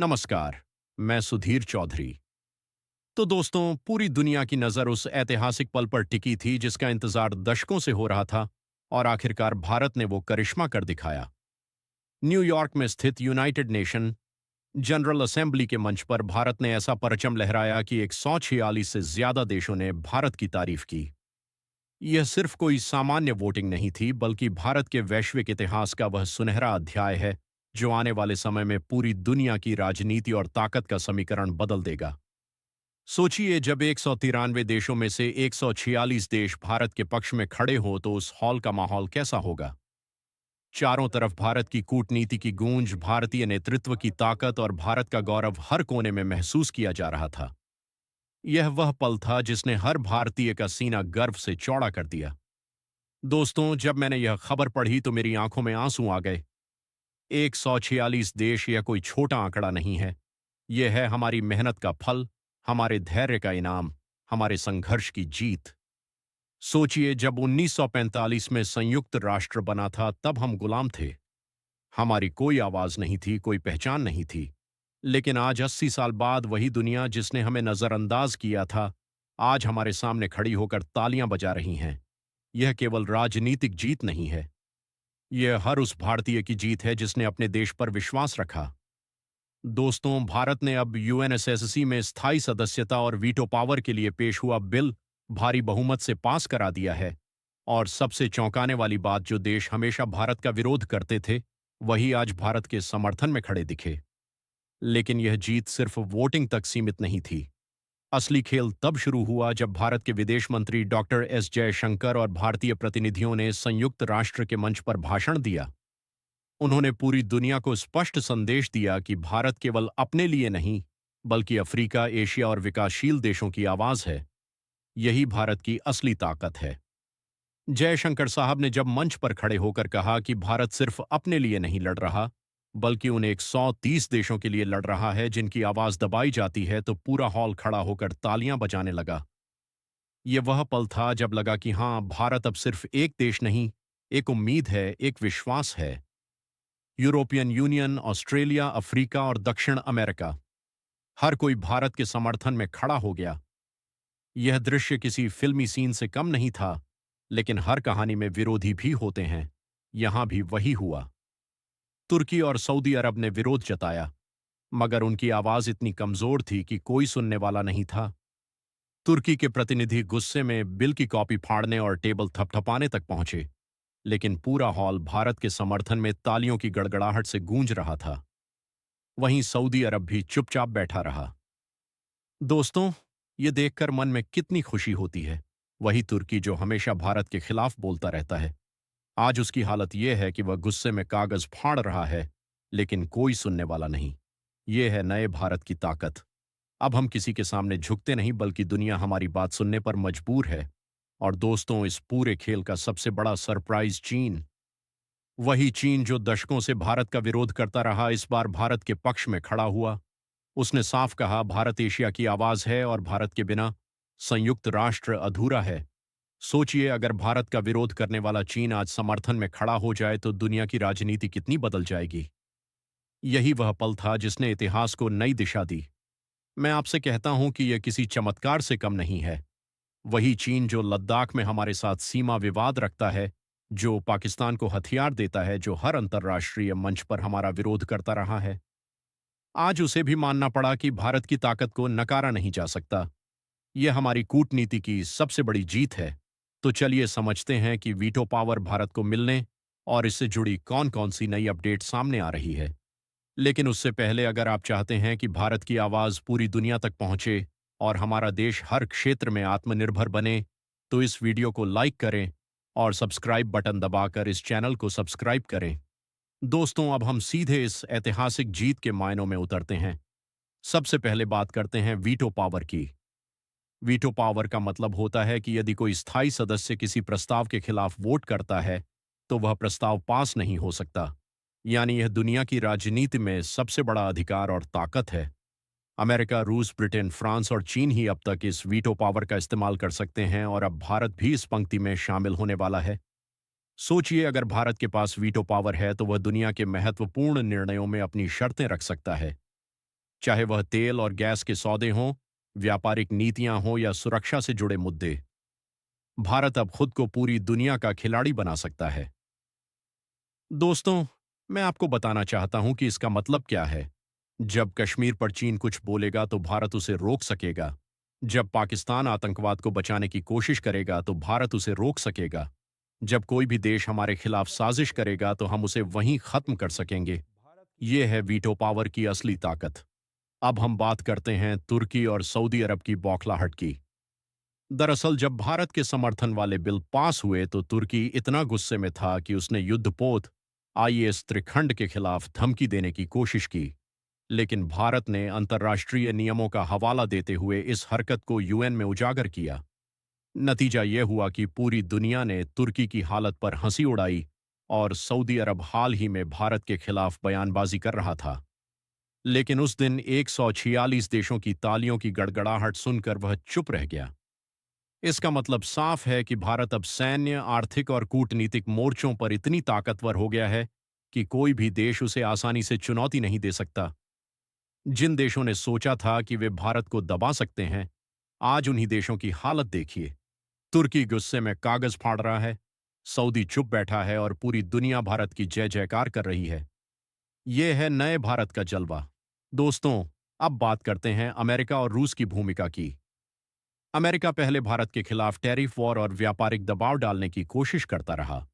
नमस्कार। मैं सुधीर चौधरी। तो दोस्तों, पूरी दुनिया की नज़र उस ऐतिहासिक पल पर टिकी थी जिसका इंतजार दशकों से हो रहा था, और आखिरकार भारत ने वो करिश्मा कर दिखाया। न्यूयॉर्क में स्थित यूनाइटेड नेशन जनरल असेंबली के मंच पर भारत ने ऐसा परचम लहराया कि 146 से ज्यादा देशों ने भारत की तारीफ की। यह सिर्फ कोई सामान्य वोटिंग नहीं थी, बल्कि भारत के वैश्विक इतिहास का वह सुनहरा अध्याय है जो आने वाले समय में पूरी दुनिया की राजनीति और ताकत का समीकरण बदल देगा। सोचिए, जब 193 देशों में से 146 देश भारत के पक्ष में खड़े हों तो उस हॉल का माहौल कैसा होगा। चारों तरफ भारत की कूटनीति की गूंज, भारतीय नेतृत्व की ताकत और भारत का गौरव हर कोने में महसूस किया जा रहा था। यह वह पल था जिसने हर भारतीय का सीना गर्व से चौड़ा कर दिया। दोस्तों, जब मैंने यह खबर पढ़ी तो मेरी आंखों में आंसू आ गए। 146 देश यह कोई छोटा आंकड़ा नहीं है। यह है हमारी मेहनत का फल, हमारे धैर्य का इनाम, हमारे संघर्ष की जीत। सोचिए, जब 1945 में संयुक्त राष्ट्र बना था तब हम गुलाम थे। हमारी कोई आवाज नहीं थी, कोई पहचान नहीं थी। लेकिन आज 80 साल बाद वही दुनिया जिसने हमें नजरअंदाज किया था, आज हमारे सामने खड़ी होकर तालियां बजा रही हैं। यह केवल राजनीतिक जीत नहीं है, यह हर उस भारतीय की जीत है जिसने अपने देश पर विश्वास रखा। दोस्तों, भारत ने अब यूएनएसएससी में स्थायी सदस्यता और वीटो पावर के लिए पेश हुआ बिल भारी बहुमत से पास करा दिया है। और सबसे चौंकाने वाली बात, जो देश हमेशा भारत का विरोध करते थे वही आज भारत के समर्थन में खड़े दिखे। लेकिन यह जीत सिर्फ वोटिंग तक सीमित नहीं थी। असली खेल तब शुरू हुआ जब भारत के विदेश मंत्री डॉक्टर एस जयशंकर और भारतीय प्रतिनिधियों ने संयुक्त राष्ट्र के मंच पर भाषण दिया। उन्होंने पूरी दुनिया को स्पष्ट संदेश दिया कि भारत केवल अपने लिए नहीं, बल्कि अफ्रीका, एशिया और विकासशील देशों की आवाज है। यही भारत की असली ताकत है। जयशंकर साहब ने जब मंच पर खड़े होकर कहा कि भारत सिर्फ अपने लिए नहीं लड़ रहा, बल्कि उन 130 देशों के लिए लड़ रहा है जिनकी आवाज दबाई जाती है, तो पूरा हॉल खड़ा होकर तालियां बजाने लगा। यह वह पल था जब लगा कि हां, भारत अब सिर्फ एक देश नहीं, एक उम्मीद है, एक विश्वास है। यूरोपियन यूनियन, ऑस्ट्रेलिया, अफ्रीका और दक्षिण अमेरिका, हर कोई भारत के समर्थन में खड़ा हो गया। यह दृश्य किसी फिल्मी सीन से कम नहीं था, लेकिन हर कहानी में विरोधी भी होते हैं। यहां भी वही हुआ। तुर्की और सऊदी अरब ने विरोध जताया, मगर उनकी आवाज इतनी कमजोर थी कि कोई सुनने वाला नहीं था। तुर्की के प्रतिनिधि गुस्से में बिल की कॉपी फाड़ने और टेबल थपथपाने तक पहुंचे, लेकिन पूरा हॉल भारत के समर्थन में तालियों की गड़गड़ाहट से गूंज रहा था। वहीं सऊदी अरब भी चुपचाप बैठा रहा। दोस्तों, ये देखकर मन में कितनी खुशी होती है। वही तुर्की जो हमेशा भारत के खिलाफ बोलता रहता है, आज उसकी हालत यह है कि वह गुस्से में कागज फाड़ रहा है, लेकिन कोई सुनने वाला नहीं। यह है नए भारत की ताकत। अब हम किसी के सामने झुकते नहीं, बल्कि दुनिया हमारी बात सुनने पर मजबूर है। और दोस्तों, इस पूरे खेल का सबसे बड़ा सरप्राइज चीन। वही चीन जो दशकों से भारत का विरोध करता रहा, इस बार भारत के पक्ष में खड़ा हुआ। उसने साफ कहा, भारत एशिया की आवाज है और भारत के बिना संयुक्त राष्ट्र अधूरा है। सोचिए, अगर भारत का विरोध करने वाला चीन आज समर्थन में खड़ा हो जाए तो दुनिया की राजनीति कितनी बदल जाएगी। यही वह पल था जिसने इतिहास को नई दिशा दी। मैं आपसे कहता हूं कि यह किसी चमत्कार से कम नहीं है। वही चीन जो लद्दाख में हमारे साथ सीमा विवाद रखता है, जो पाकिस्तान को हथियार देता है, जो हर अंतर्राष्ट्रीय मंच पर हमारा विरोध करता रहा है, आज उसे भी मानना पड़ा कि भारत की ताकत को नकारा नहीं जा सकता। यह हमारी कूटनीति की सबसे बड़ी जीत है। तो चलिए समझते हैं कि वीटो पावर भारत को मिलने और इससे जुड़ी कौन कौन सी नई अपडेट सामने आ रही है। लेकिन उससे पहले, अगर आप चाहते हैं कि भारत की आवाज पूरी दुनिया तक पहुंचे और हमारा देश हर क्षेत्र में आत्मनिर्भर बने, तो इस वीडियो को लाइक करें और सब्सक्राइब बटन दबाकर इस चैनल को सब्सक्राइब करें। दोस्तों, अब हम सीधे इस ऐतिहासिक जीत के मायनों में उतरते हैं। सबसे पहले बात करते हैं वीटो पावर की। वीटो पावर का मतलब होता है कि यदि कोई स्थायी सदस्य किसी प्रस्ताव के खिलाफ वोट करता है, तो वह प्रस्ताव पास नहीं हो सकता। यानी यह दुनिया की राजनीति में सबसे बड़ा अधिकार और ताकत है। अमेरिका, रूस, ब्रिटेन, फ्रांस और चीन ही अब तक इस वीटो पावर का इस्तेमाल कर सकते हैं, और अब भारत भी इस पंक्ति में शामिल होने वाला है। सोचिए, अगर भारत के पास वीटो पावर है तो वह दुनिया के महत्वपूर्ण निर्णयों में अपनी शर्तें रख सकता है। चाहे वह तेल और गैस के सौदे हों, व्यापारिक नीतियां हों या सुरक्षा से जुड़े मुद्दे। भारत अब खुद को पूरी दुनिया का खिलाड़ी बना सकता है। दोस्तों, मैं आपको बताना चाहता हूं कि इसका मतलब क्या है। जब कश्मीर पर चीन कुछ बोलेगा तो भारत उसे रोक सकेगा। जब पाकिस्तान आतंकवाद को बचाने की कोशिश करेगा तो भारत उसे रोक सकेगा। जब कोई भी देश हमारे खिलाफ साजिश करेगा तो हम उसे वहीं खत्म कर सकेंगे। ये है वीटो पावर की असली ताकत। अब हम बात करते हैं तुर्की और सऊदी अरब की बौखलाहट की। दरअसल जब भारत के समर्थन वाले बिल पास हुए तो तुर्की इतना गुस्से में था कि उसने युद्धपोत आईएस त्रिखंड के खिलाफ धमकी देने की कोशिश की। लेकिन भारत ने अंतर्राष्ट्रीय नियमों का हवाला देते हुए इस हरकत को यूएन में उजागर किया। नतीजा यह हुआ कि पूरी दुनिया ने तुर्की की हालत पर हंसी उड़ाई और सऊदी अरब हाल ही में भारत के खिलाफ बयानबाजी कर रहा था। लेकिन उस दिन 146 देशों की तालियों की गड़गड़ाहट सुनकर वह चुप रह गया। इसका मतलब साफ है कि भारत अब सैन्य, आर्थिक और कूटनीतिक मोर्चों पर इतनी ताकतवर हो गया है कि कोई भी देश उसे आसानी से चुनौती नहीं दे सकता। जिन देशों ने सोचा था कि वे भारत को दबा सकते हैं, आज उन्हीं देशों की हालत देखिए। तुर्की गुस्से में कागज फाड़ रहा है, सऊदी चुप बैठा है और पूरी दुनिया भारत की जय जयकार कर रही है। यह है नए भारत का जलवा। दोस्तों, अब बात करते हैं अमेरिका और रूस की भूमिका की। अमेरिका पहले भारत के खिलाफ टैरिफ वॉर और व्यापारिक दबाव डालने की कोशिश करता रहा।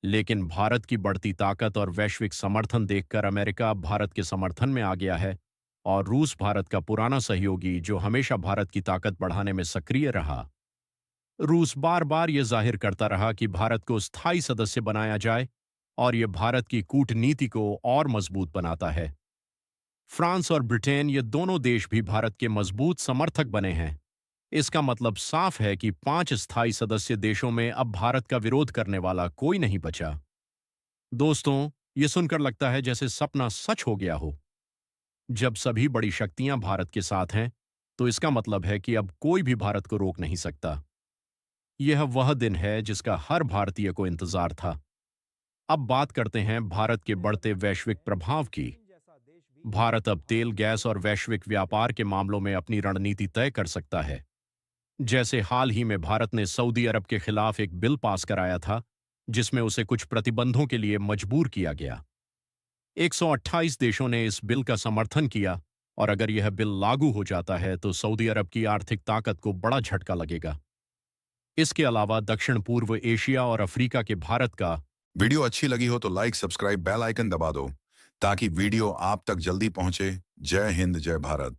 लेकिन भारत की बढ़ती ताकत और वैश्विक समर्थन देखकर अमेरिका अब भारत के समर्थन में आ गया है और रूस भारत का पुराना सहयोगी जो हमेशा भारत की ताकत बढ़ाने में सक्रिय रहा। रूस बार बार यह जाहिर करता रहा कि भारत को स्थायी सदस्य बनाया जाए और यह भारत की कूटनीति को और मजबूत बनाता है। फ्रांस और ब्रिटेन ये दोनों देश भी भारत के मजबूत समर्थक बने हैं। इसका मतलब साफ है कि 5 स्थायी सदस्य देशों में अब भारत का विरोध करने वाला कोई नहीं बचा। दोस्तों, ये सुनकर लगता है जैसे सपना सच हो गया हो। जब सभी बड़ी शक्तियां भारत के साथ हैं, तो इसका मतलब है कि अब कोई भी भारत को रोक नहीं सकता। यह वह दिन है जिसका हर भारतीय को इंतजार था। अब बात करते हैं भारत के बढ़ते वैश्विक प्रभाव की। भारत अब तेल, गैस और वैश्विक व्यापार के मामलों में अपनी रणनीति तय कर सकता है। जैसे हाल ही में भारत ने सऊदी अरब के खिलाफ एक बिल पास कराया था, जिसमें उसे कुछ प्रतिबंधों के लिए मजबूर किया गया। 128 देशों ने इस बिल का समर्थन किया और अगर यह बिल लागू हो जाता है तो सऊदी अरब की आर्थिक ताकत को बड़ा झटका लगेगा। इसके अलावा दक्षिण पूर्व एशिया और अफ्रीका के भारत का वीडियो अच्छी लगी हो तो लाइक, सब्सक्राइब, बेल आइकन दबा दो ताकि वीडियो आप तक जल्दी पहुंचे। जय हिंद, जय भारत।